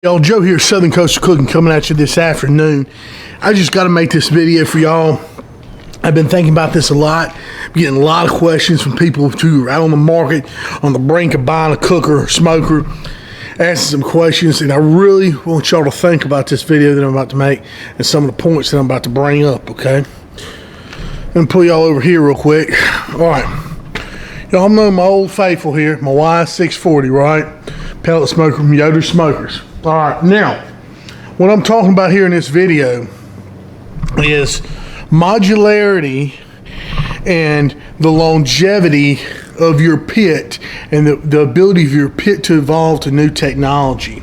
Y'all, Joe here, Southern Coastal Cooking, coming at you this afternoon. I just got to make this video for y'all. I've been thinking about this a lot. I'm getting a lot of questions from people who are out on the market, on the brink of buying a cooker or smoker, asking some questions, and I really want y'all to think about this video that I'm about to make and some of the points that I'm about to bring up, okay? I'm going to pull y'all over here real quick. All right. Y'all know my old faithful here, my Y640, right? Pellet smoker from Yoder Smokers. All right, now, what I'm talking about here in this video is modularity and the longevity of your pit and the ability of your pit to evolve to new technology.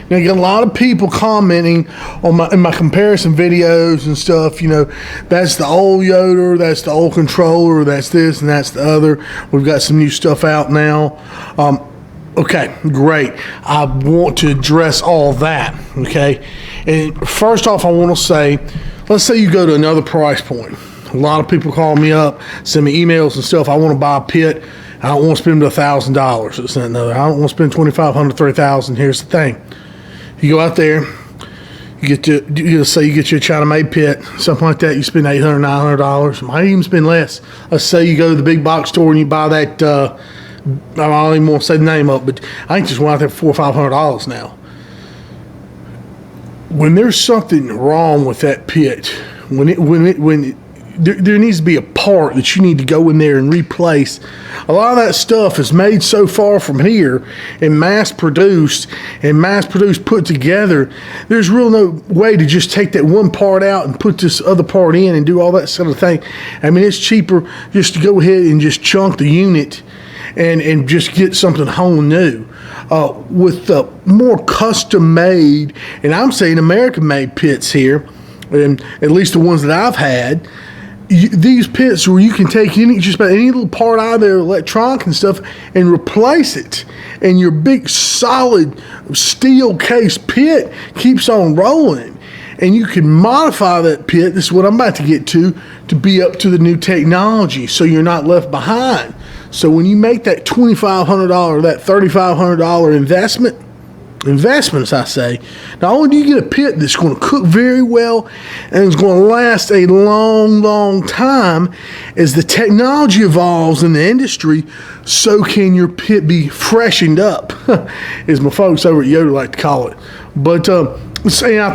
Now, you got a lot of people commenting on in my comparison videos and stuff, you know, that's the old Yoder, that's the old controller, that's this and that's the other. We've got some new stuff out now. Okay, great. I want to address all that, okay? And first off, I want to say, let's say you go to another price point. A lot of people call me up, send me emails and stuff. I want to buy a pit. I don't want to spend $1,000. It's not another. I don't want to spend $2,500, $3,000. Here's the thing. You go out there, you get your China-made pit, something like that. You spend $800, $900. Might even spend less. Let's say you go to the big box store and you buy that. I don't even want to say the name of it, but I think just went out there for $400 or $500 now. When there's something wrong with that pit, there needs to be a part that you need to go in there and replace. A lot of that stuff is made so far from here and mass produced put together. There's really no way to just take that one part out and put this other part in and do all that sort of thing. I mean, it's cheaper just to go ahead and just chunk the unit and just get something whole new. With more custom made, and I'm saying American made pits here, and at least the ones that I've had, these pits where you can take just about any little part out of their electronic and stuff and replace it, and your big solid steel case pit keeps on rolling, and you can modify that pit, this is what I'm about to get to be up to the new technology so you're not left behind. So when you make that $2,500, that $3,500 investments, I say, not only do you get a pit that's going to cook very well and is going to last a long, long time, as the technology evolves in the industry, so can your pit be freshened up, as my folks over at Yoder like to call it. But I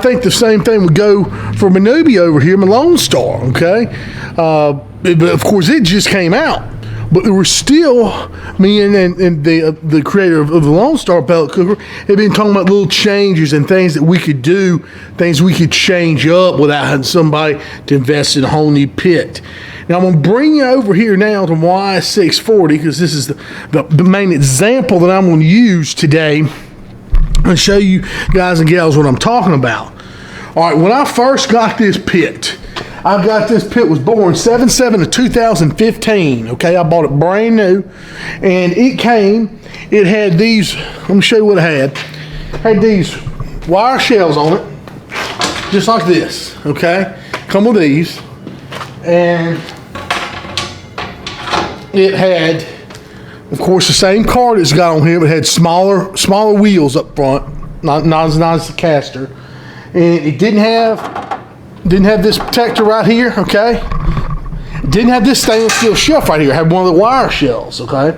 think the same thing would go for my newbie over here, my Lone Star, okay? But of course, it just came out. But there were still, me and the creator of the Lone Star pellet cooker had been talking about little changes and things that we could do, things we could change up without having somebody to invest in a whole new pit. Now, I'm going to bring you over here now to Y640, because this is the main example that I'm going to use today and show you guys and gals what I'm talking about. All right, when I first got this pit, this pit was born 7/7 of 2015, okay? I bought it brand new, and it had these, let me show you what it had these wire shells on it, just like this, okay? Come with these, and it had, of course, the same card it's got on here, but it had smaller wheels up front, not as the caster, and it didn't have this protector right here, okay? It didn't have this stainless steel shelf right here. It had one of the wire shells, okay?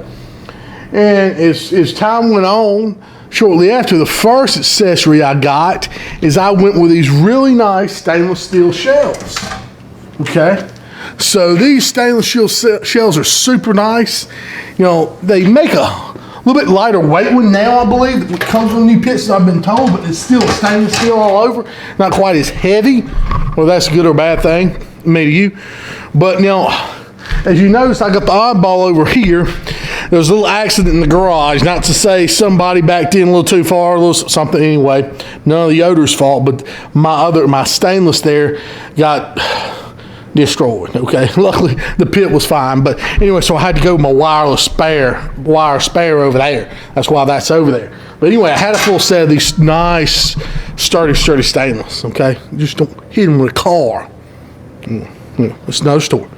And as time went on, shortly after, the first accessory I got is I went with these really nice stainless steel shells, okay? So these stainless steel shells are super nice. You know, they make a little bit lighter weight one now, I believe. It comes with new pits, I've been told, but it's still stainless steel all over. Not quite as heavy. Well, that's a good or bad thing, maybe you. But now, as you notice, I got the oddball over here. There was a little accident in the garage. Not to say somebody backed in a little too far, a little something anyway. None of the Yoder's fault, but my stainless there got destroyed, okay? Luckily, the pit was fine. But anyway, so I had to go with my wire spare over there. That's why that's over there. But anyway, I had a full set of these nice, sturdy stainless, okay? Just don't hit them with a car. It's no story.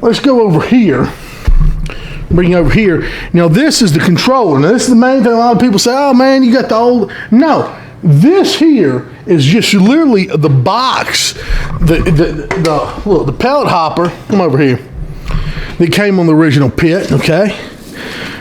Let's go over here bring you over here. Now this is the controller. Now this is the main thing. A lot of people say, oh man, you got the old. No, this here is just literally the box, the pellet hopper. Come over here. That came on the original pit, okay?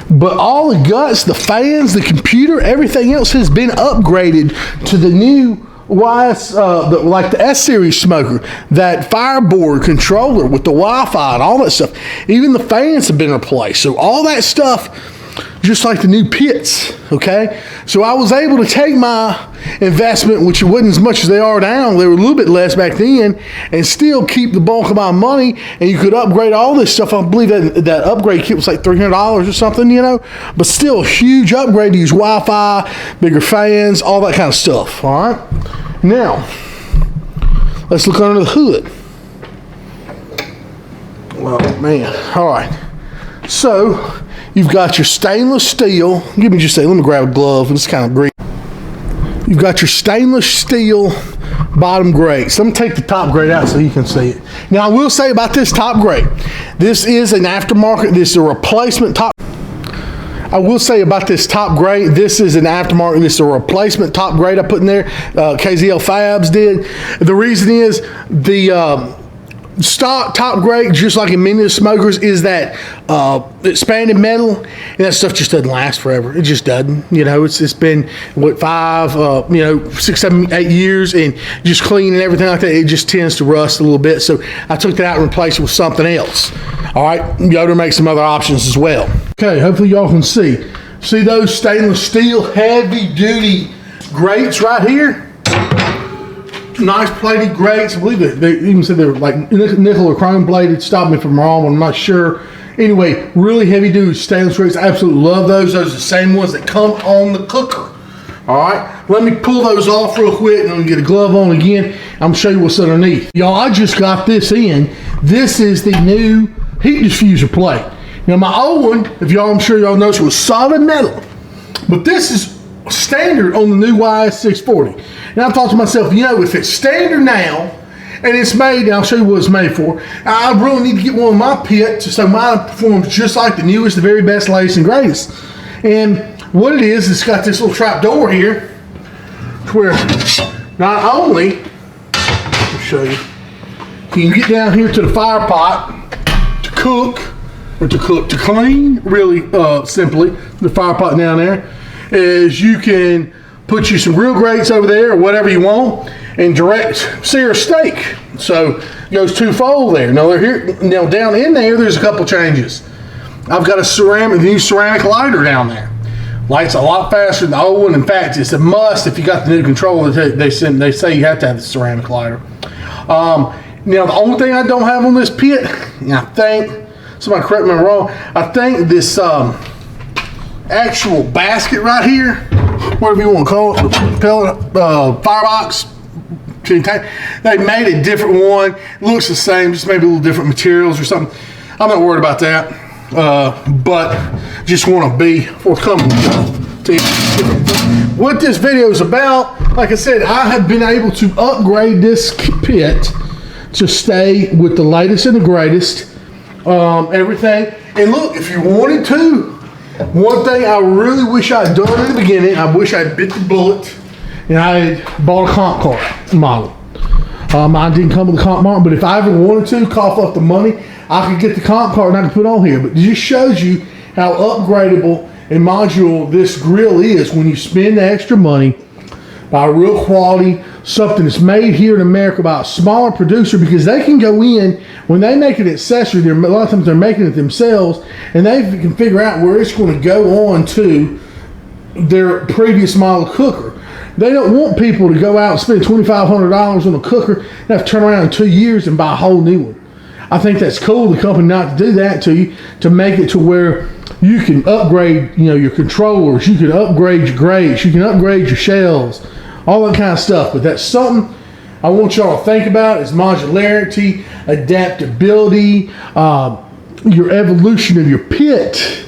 But all the guts, the fans, the computer, everything else has been upgraded to the new like the S-Series smoker, that fireboard controller with the Wi-Fi and all that stuff. Even the fans have been replaced. So all that stuff, just like the new pits, okay? So I was able to take my investment, which it wasn't as much as they are now, they were a little bit less back then, and still keep the bulk of my money, and you could upgrade all this stuff. I believe that upgrade kit was like $300 or something, you know? But still a huge upgrade to use Wi-Fi, bigger fans, all that kind of stuff, all right? Now, let's look under the hood. Well, man, all right. So, you've got your stainless steel. Give me just a, let me grab a glove. It's kind of green. You've got your stainless steel bottom grate. So I'm going to take the top grate out so you can see it. Now, I will say about this top grate, this is an aftermarket. This is a replacement top. I will say about this top grate, this is an aftermarket. This is a replacement top grate I put in there. KZL Fabs did. The reason is the stock top grate, just like in many of the smokers, is that expanded metal, and that stuff just doesn't last forever. It just doesn't. You know, it's been what 6, 7, 8 years, and just clean and everything like that. It just tends to rust a little bit. So I took that out and replaced it with something else. All right, Yoder makes some other options as well. Okay, hopefully y'all can see. See those stainless steel heavy duty grates right here? Nice plated grates. I believe they even said they were like nickel or chrome bladed. Stop me if I'm wrong, I'm not sure. Anyway, really heavy duty stainless grates. I absolutely love those. Those are the same ones that come on the cooker. All right, let me pull those off real quick and I'm gonna get a glove on again. I'm gonna show you what's underneath. Y'all, I just got this in. This is the new heat diffuser plate. Now my old one, if y'all, I'm sure y'all noticed, was solid metal. But this is standard on the new YS640. And I thought to myself, you know, if it's standard now, and it's made, and I'll show you what it's made for, I really need to get one of my pits so mine performs just like the newest, the very best, latest, and greatest. And what it is, it's got this little trap door here, where not only, I'll show you, you can get down here to the fire pot to cook, or to clean, really simply, the fire pot down there, is you can put you some grill grates over there or whatever you want and direct sear steak. So it goes twofold there. Now they're here. Now down in there's a couple changes. I've got the new ceramic lighter down there. Lights a lot faster than the old one. In fact, it's a must if you got the new controller. They say you have to have the ceramic lighter. Now the only thing I don't have on this pit, I think, somebody correct me if I'm wrong, I think this actual basket right here, whatever you want to call it, the pellet firebox, they made a different one. It looks the same, just maybe a little different materials or something. I'm not worried about that, but just want to be forthcoming with y'all. What this video is about, like I said, I have been able to upgrade this pit to stay with the latest and the greatest, everything. And look, if you wanted to, one thing I really wish I had done in the beginning, I wish I had bit the bullet and I had bought a comp car model. Mine didn't come with a comp model, but if I ever wanted to cough up the money, I could get the comp car and I could put on here. But it just shows you how upgradable and modular this grill is when you spend the extra money by real quality, something that's made here in America by a smaller producer, because they can go in, when they make an accessory, a lot of times they're making it themselves, and they can figure out where it's going to go on to their previous model cooker. They don't want people to go out and spend $2,500 on a cooker and have to turn around in 2 years and buy a whole new one. I think that's cool, the company not to do that to you, to make it to where you can upgrade, your controllers, you can upgrade your grates, you can upgrade your shelves, all that kind of stuff. But that's something I want y'all to think about, is modularity, adaptability, your evolution of your pit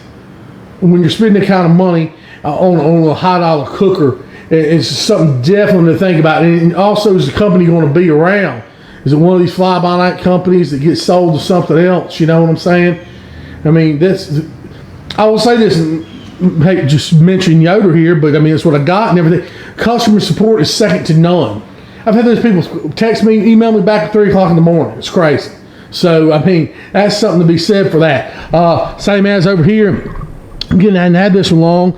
when you're spending that kind of money on a high dollar cooker. It's something definitely to think about. And also, is the company going to be around? Is it one of these fly-by-night companies that gets sold to something else? You know what I'm saying? I mean, I will say this, and hey, just mention Yoder here, but I mean, it's what I got and everything. Customer support is second to none. I've had those people text me, email me back at 3 o'clock in the morning. It's crazy. So, I mean, that's something to be said for that. Same as over here. Again, I hadn't had this for long.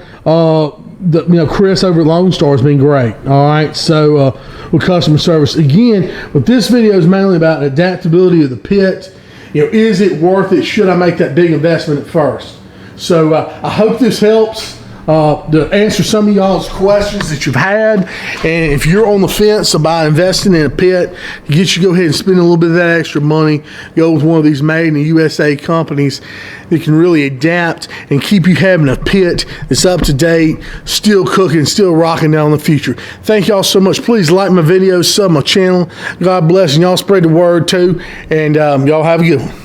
Chris over at Lone Star has been great. All right. So, with customer service. Again, but this video is mainly about adaptability of the pit. Is it worth it? Should I make that big investment at first? So, I hope this helps. To answer some of y'all's questions that you've had, and if you're on the fence about investing in a pit, you get you go ahead and spend a little bit of that extra money, go with one of these made in the USA companies that can really adapt and keep you having a pit that's up to date, still cooking, still rocking down in the future. Thank y'all so much. Please like my videos, sub my channel. God bless, and y'all spread the word too, and y'all have a good one.